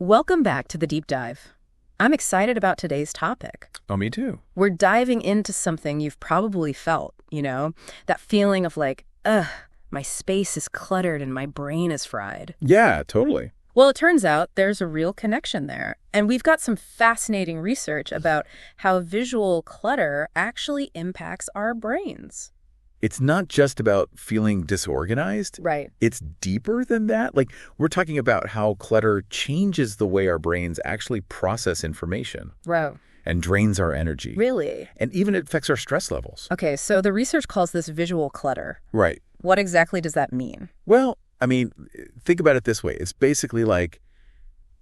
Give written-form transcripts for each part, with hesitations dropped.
Welcome back to the deep dive. I'm excited about today's topic. Oh, me too. We're diving into something you've probably felt, that feeling of like, my space is cluttered and my brain is fried. Yeah, totally. Well, it turns out there's a real connection there. And we've got some fascinating research about how visual clutter actually impacts our brains. It's not just about feeling disorganized. Right. It's deeper than that. Like, we're talking about how clutter changes the way our brains actually process information. Wow. And drains our energy. Really? And even it affects our stress levels. Okay, so the research calls this visual clutter. Right. What exactly does that mean? Well, I mean, think about it this way. It's basically like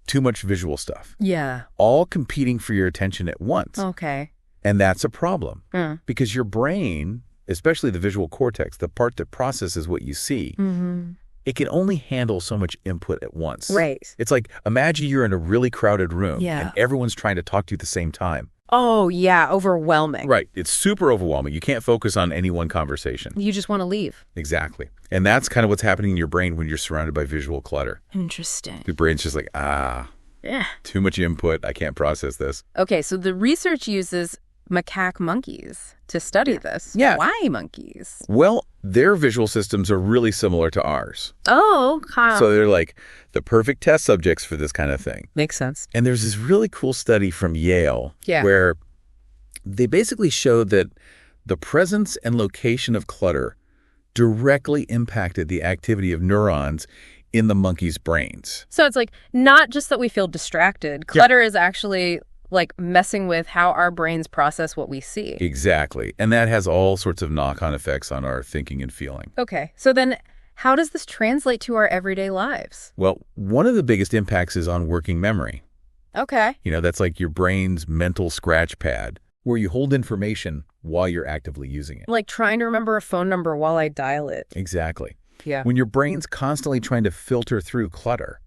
too much visual stuff. Yeah. All competing for your attention at once. Okay. And that's a problem. Because your brain, especially the visual cortex, the part that processes what you see, it can only handle so much input at once. Right. It's like, imagine you're in a really crowded room Yeah. and everyone's trying to talk to you at the same time. Oh, yeah, overwhelming. Right. It's super overwhelming. You can't focus on any one conversation. You just want to leave. Exactly. And that's kind of what's happening in your brain when you're surrounded by visual clutter. Interesting. Your brain's just like, Yeah. too much input. I can't process this. Okay, so the research uses macaque monkeys to study this. Yeah. Why monkeys? Well, their visual systems are really similar to ours. Oh, So they're like the perfect test subjects for this kind of thing. makes sense. And there's this really cool study from Yale Yeah. where they basically showed that the presence and location of clutter directly impacted the activity of neurons in the monkeys' brains. So it's like not just that we feel distracted. Clutter is actually like messing with how our brains process what we see. Exactly. And that has all sorts of knock-on effects on our thinking and feeling. Okay, so then how does this translate to our everyday lives? Well, one of the biggest impacts is on working memory. Okay. That's like your brain's mental scratch pad where you hold information while you're actively using it. Like trying to remember a phone number while I dial it. Exactly. Yeah. When your brain's constantly trying to filter through clutter,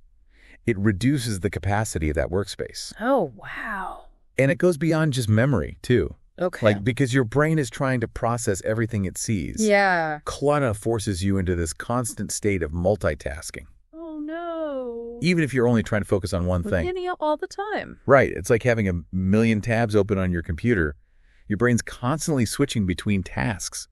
it reduces the capacity of that workspace. Oh, wow. And it goes beyond just memory, too. Okay. Like, because your brain is trying to process everything it sees. Yeah. Clutter forces you into this constant state of multitasking, Oh, no. even if you're only trying to focus on one We're thing. getting up all the time. Right. It's like having a million tabs open on your computer. Your brain's constantly switching between tasks,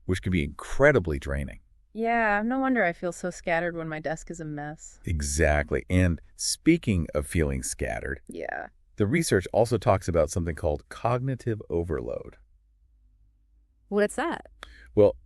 which can be incredibly draining. Yeah, no wonder I feel so scattered when my desk is a mess. Exactly. And speaking of feeling scattered, Yeah. the research also talks about something called cognitive overload. What's that? Well,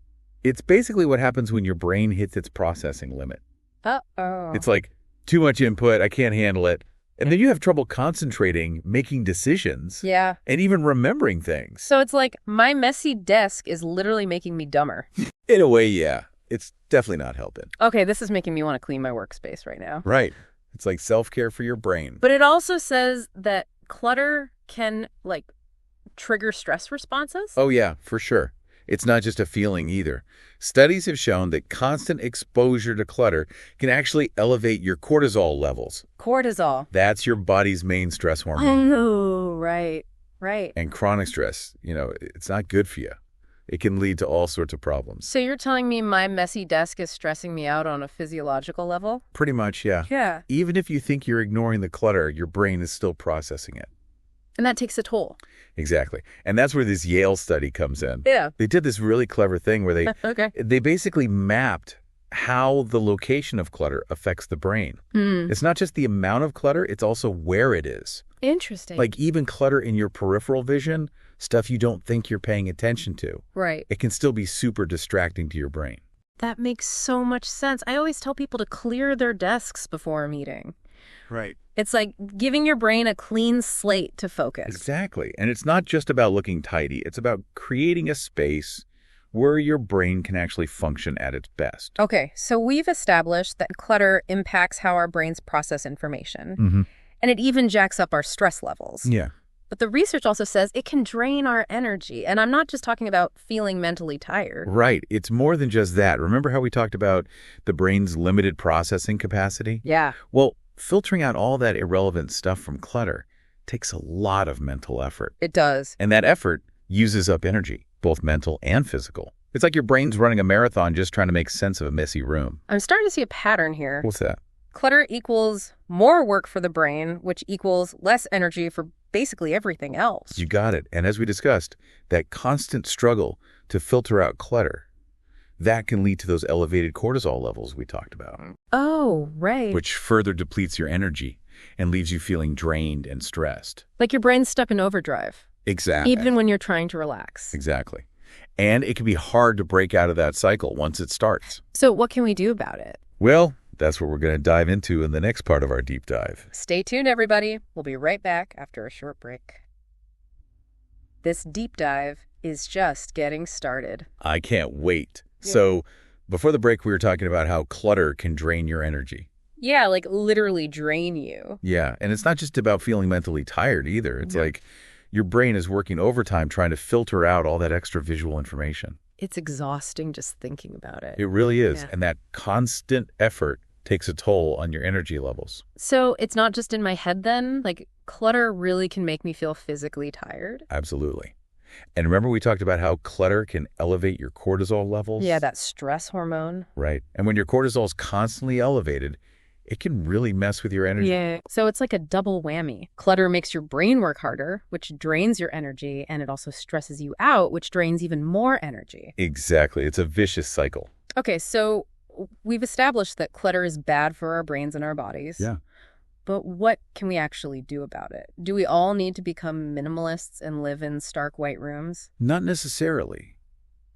it's basically what happens when your brain hits its processing limit. Uh-oh. It's like, too much input, I can't handle it. And then you have trouble concentrating, making decisions, Yeah. and even remembering things. So it's like my messy desk is literally making me dumber. In a way, yeah. It's definitely not helping. Okay, this is making me want to clean my workspace right now. Right. It's like self-care for your brain. But it also says that clutter can, trigger stress responses? Oh, yeah, for sure. It's not just a feeling either. Studies have shown that constant exposure to clutter can actually elevate your cortisol levels. Cortisol. That's your body's main stress hormone. Oh, right. And chronic stress, it's not good for you. It can lead to all sorts of problems. So you're telling me my messy desk is stressing me out on a physiological level? Pretty much, yeah. Yeah. Even if you think you're ignoring the clutter, your brain is still processing it. And that takes a toll. Exactly. And that's where this Yale study comes in. Yeah. They did this really clever thing where Okay. they basically mapped how the location of clutter affects the brain. It's not just the amount of clutter, it's also where it is. Interesting. Like even clutter in your peripheral vision, stuff you don't think you're paying attention to. Right. It can still be super distracting to your brain. That makes so much sense. I always tell people to clear their desks before a meeting. Right. It's like giving your brain a clean slate to focus. Exactly. And it's not just about looking tidy. It's about creating a space where your brain can actually function at its best. Okay, so we've established that clutter impacts how our brains process information. And it even jacks up our stress levels. Yeah. But the research also says it can drain our energy. And I'm not just talking about feeling mentally tired. Right. It's more than just that. Remember how we talked about the brain's limited processing capacity? Yeah. Well, filtering out all that irrelevant stuff from clutter takes a lot of mental effort. It does. And that effort uses up energy, both mental and physical. It's like your brain's running a marathon just trying to make sense of a messy room. I'm starting to see a pattern here. What's that? Clutter equals more work for the brain, which equals less energy for basically everything else. You got it. And as we discussed, that constant struggle to filter out clutter, that can lead to those elevated cortisol levels we talked about. Oh, right. Which further depletes your energy and leaves you feeling drained and stressed. Like your brain's stuck in overdrive. Exactly. Even when you're trying to relax. Exactly. And it can be hard to break out of that cycle once it starts. So what can we do about it? Well, that's what we're going to dive into in the next part of our deep dive. Stay tuned, everybody. We'll be right back after a short break. This deep dive is just getting started. I can't wait. Yeah. So before the break, we were talking about how clutter can drain your energy. Yeah, like literally drain you. Yeah, and it's not just about feeling mentally tired either. It's like your brain is working overtime trying to filter out all that extra visual information. It's exhausting just thinking about it. It really is. Yeah. And that constant effort takes a toll on your energy levels. So it's not just in my head then? Like clutter really can make me feel physically tired? Absolutely. And remember we talked about how clutter can elevate your cortisol levels? Yeah, that stress hormone. Right. And when your cortisol is constantly elevated, it can really mess with your energy. Yeah. So it's like a double whammy. Clutter makes your brain work harder, which drains your energy, and it also stresses you out, which drains even more energy. Exactly. It's a vicious cycle. Okay, so we've established that clutter is bad for our brains and our bodies. Yeah. But what can we actually do about it? Do we all need to become minimalists and live in stark white rooms? Not necessarily.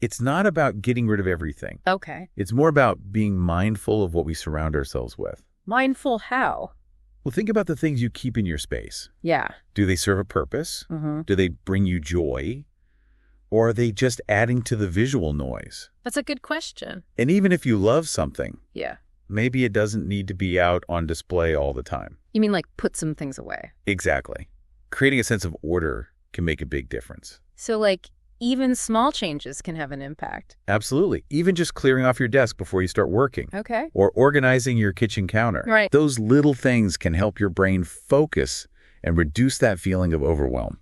It's not about getting rid of everything. Okay. It's more about being mindful of what we surround ourselves with. Mindful how? Well, think about the things you keep in your space. Yeah. Do they serve a purpose? Mm-hmm. Do they bring you joy? Or are they just adding to the visual noise? That's a good question. And even if you love something, yeah, maybe it doesn't need to be out on display all the time. You mean like put some things away? Exactly. Creating a sense of order can make a big difference. So like even small changes can have an impact. Absolutely. Even just clearing off your desk before you start working. Okay. Or organizing your kitchen counter. Right. Those little things can help your brain focus and reduce that feeling of overwhelm.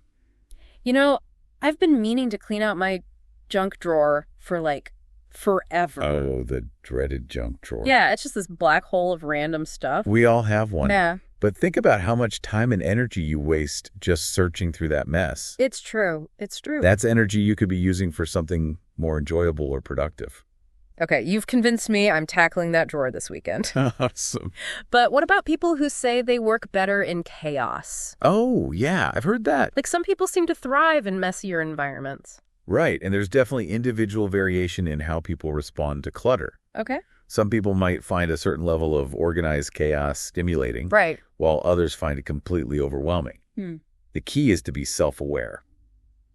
You know, I've been meaning to clean out my junk drawer for like forever. Oh, the dreaded junk drawer. Yeah, it's just this black hole of random stuff. We all have one. Yeah. But think about how much time and energy you waste just searching through that mess. It's true. It's true. That's energy you could be using for something more enjoyable or productive. Okay, you've convinced me. I'm tackling that drawer this weekend. Awesome. But what about people who say they work better in chaos? Oh, yeah, I've heard that. Like some people seem to thrive in messier environments. Right, and there's definitely individual variation in how people respond to clutter. Okay. Some people might find a certain level of organized chaos stimulating, right, while others find it completely overwhelming. The key is to be self-aware.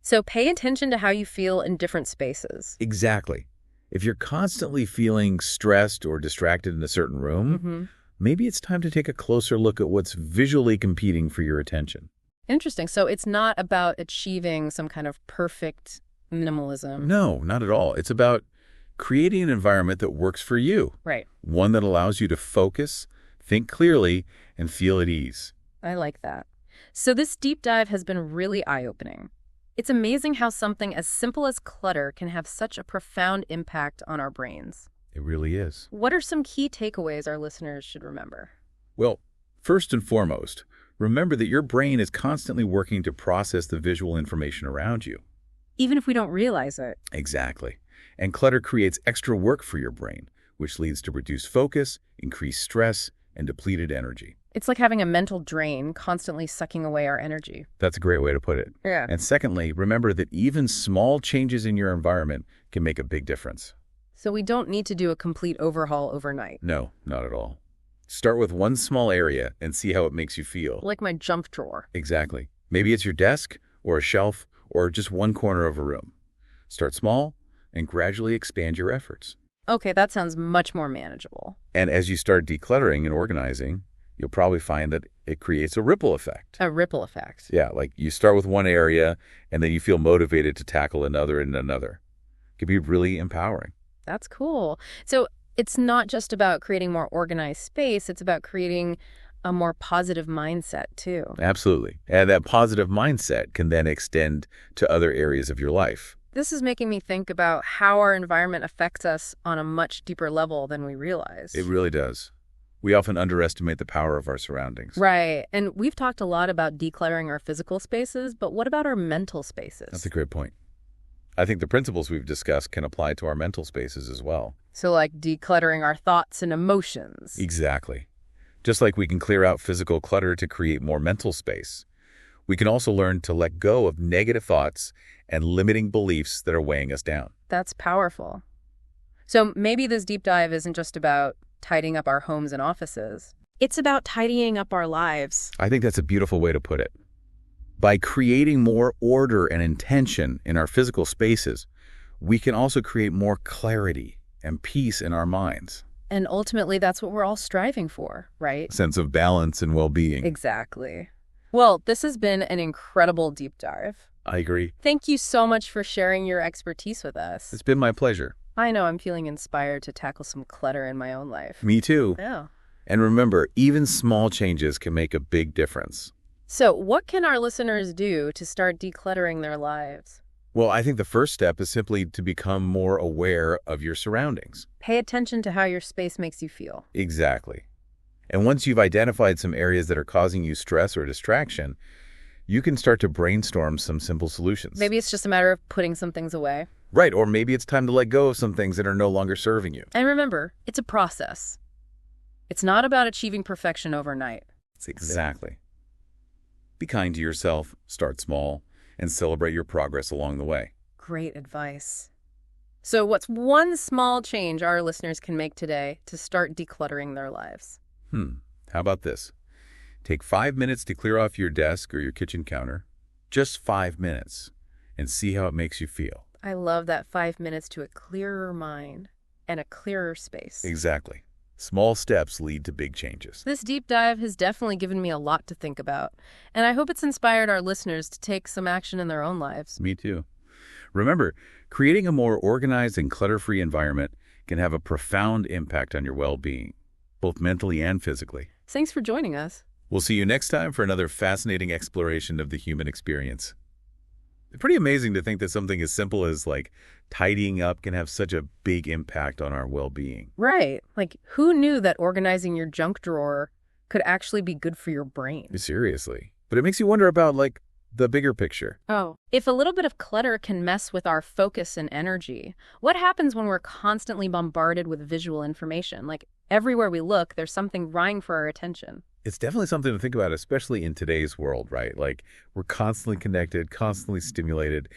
So pay attention to how you feel in different spaces. Exactly. If you're constantly feeling stressed or distracted in a certain room, maybe it's time to take a closer look at what's visually competing for your attention. Interesting. So it's not about achieving some kind of perfect minimalism. No, not at all. It's about creating an environment that works for you. Right. One that allows you to focus, think clearly, and feel at ease. I like that. So this deep dive has been really eye-opening. It's amazing how something as simple as clutter can have such a profound impact on our brains. It really is. What are some key takeaways our listeners should remember? Well, first and foremost, remember that your brain is constantly working to process the visual information around you. Even if we don't realize it. Exactly. And clutter creates extra work for your brain, which leads to reduced focus, increased stress, and depleted energy. It's like having a mental drain constantly sucking away our energy. That's a great way to put it. Yeah. And secondly, remember that even small changes in your environment can make a big difference. So we don't need to do a complete overhaul overnight. No, not at all. Start with one small area and see how it makes you feel. Like my junk drawer. Exactly. Maybe it's your desk or a shelf or just one corner of a room. Start small and gradually expand your efforts. Okay, that sounds much more manageable. And as you start decluttering and organizing, you'll probably find that it creates a ripple effect. A ripple effect. Yeah, like you start with one area and then you feel motivated to tackle another and another. It can be really empowering. That's cool. So it's not just about creating more organized space, it's about creating a more positive mindset too. Absolutely. And that positive mindset can then extend to other areas of your life. This is making me think about how our environment affects us on a much deeper level than we realize. It really does. We often underestimate the power of our surroundings. Right. And we've talked a lot about decluttering our physical spaces, but what about our mental spaces? That's a great point. I think the principles we've discussed can apply to our mental spaces as well. So like decluttering our thoughts and emotions. Exactly. Just like we can clear out physical clutter to create more mental space, we can also learn to let go of negative thoughts and limiting beliefs that are weighing us down. That's powerful. So maybe this deep dive isn't just about tidying up our homes and offices. It's about tidying up our lives. I think that's a beautiful way to put it. By creating more order and intention in our physical spaces, we can also create more clarity and peace in our minds. And ultimately, that's what we're all striving for, right? A sense of balance and well-being. Exactly. Well, this has been an incredible deep dive. I agree. Thank you so much for sharing your expertise with us. It's been my pleasure. I know I'm feeling inspired to tackle some clutter in my own life. Me too. Yeah. And remember, even small changes can make a big difference. So what can our listeners do to start decluttering their lives? Well, I think the first step is simply to become more aware of your surroundings. Pay attention to how your space makes you feel. Exactly. And once you've identified some areas that are causing you stress or distraction, you can start to brainstorm some simple solutions. Maybe it's just a matter of putting some things away. Right, or maybe it's time to let go of some things that are no longer serving you. And remember, it's a process. It's not about achieving perfection overnight. Exactly. Be kind to yourself, start small, and celebrate your progress along the way. Great advice. So what's one small change our listeners can make today to start decluttering their lives? How about this? Take 5 minutes to clear off your desk or your kitchen counter. Just 5 minutes, and see how it makes you feel. I love that 5 minutes to a clearer mind and a clearer space. Exactly. Small steps lead to big changes. This deep dive has definitely given me a lot to think about, and I hope it's inspired our listeners to take some action in their own lives. Me too. Remember, creating a more organized and clutter-free environment can have a profound impact on your well-being, both mentally and physically. Thanks for joining us. We'll see you next time for another fascinating exploration of the human experience. It's pretty amazing to think that something as simple as tidying up can have such a big impact on our well-being. Right. Like, who knew that organizing your junk drawer could actually be good for your brain? Seriously. But it makes you wonder about, the bigger picture. Oh. If a little bit of clutter can mess with our focus and energy, what happens when we're constantly bombarded with visual information? Everywhere we look, there's something vying for our attention. It's definitely something to think about, especially in today's world, right? We're constantly connected, constantly stimulated.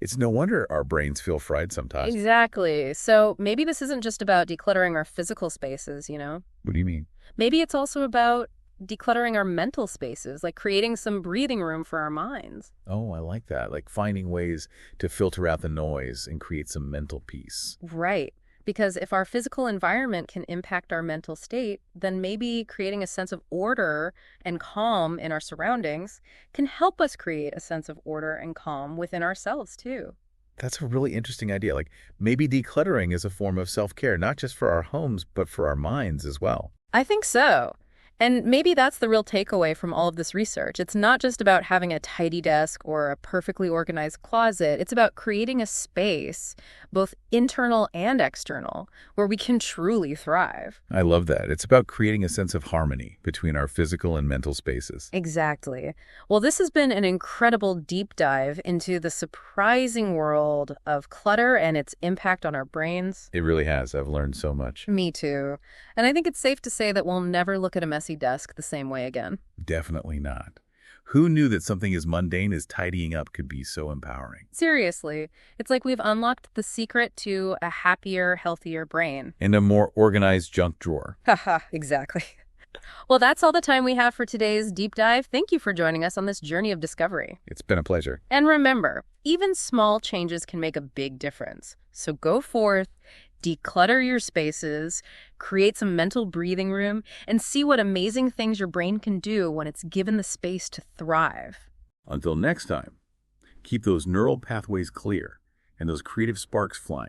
It's no wonder our brains feel fried sometimes. Exactly. So maybe this isn't just about decluttering our physical spaces, What do you mean? Maybe it's also about decluttering our mental spaces, creating some breathing room for our minds. Oh, I like that. Finding ways to filter out the noise and create some mental peace. Right. Because if our physical environment can impact our mental state, then maybe creating a sense of order and calm in our surroundings can help us create a sense of order and calm within ourselves, too. That's a really interesting idea. Maybe decluttering is a form of self-care, not just for our homes, but for our minds as well. I think so. And maybe that's the real takeaway from all of this research. It's not just about having a tidy desk or a perfectly organized closet. It's about creating a space, both internal and external, where we can truly thrive. I love that. It's about creating a sense of harmony between our physical and mental spaces. Exactly. Well, this has been an incredible deep dive into the surprising world of clutter and its impact on our brains. It really has. I've learned so much. Me too. And I think it's safe to say that we'll never look at a messy desk the same way again. Definitely not. Who knew that something as mundane as tidying up could be so empowering? Seriously, it's like we've unlocked the secret to a happier, healthier brain. And a more organized junk drawer. Haha, exactly. Well, that's all the time we have for today's deep dive. Thank you for joining us on this journey of discovery. It's been a pleasure. And remember, even small changes can make a big difference. So go forth, declutter your spaces, create some mental breathing room, and see what amazing things your brain can do when it's given the space to thrive. Until next time, keep those neural pathways clear and those creative sparks flying.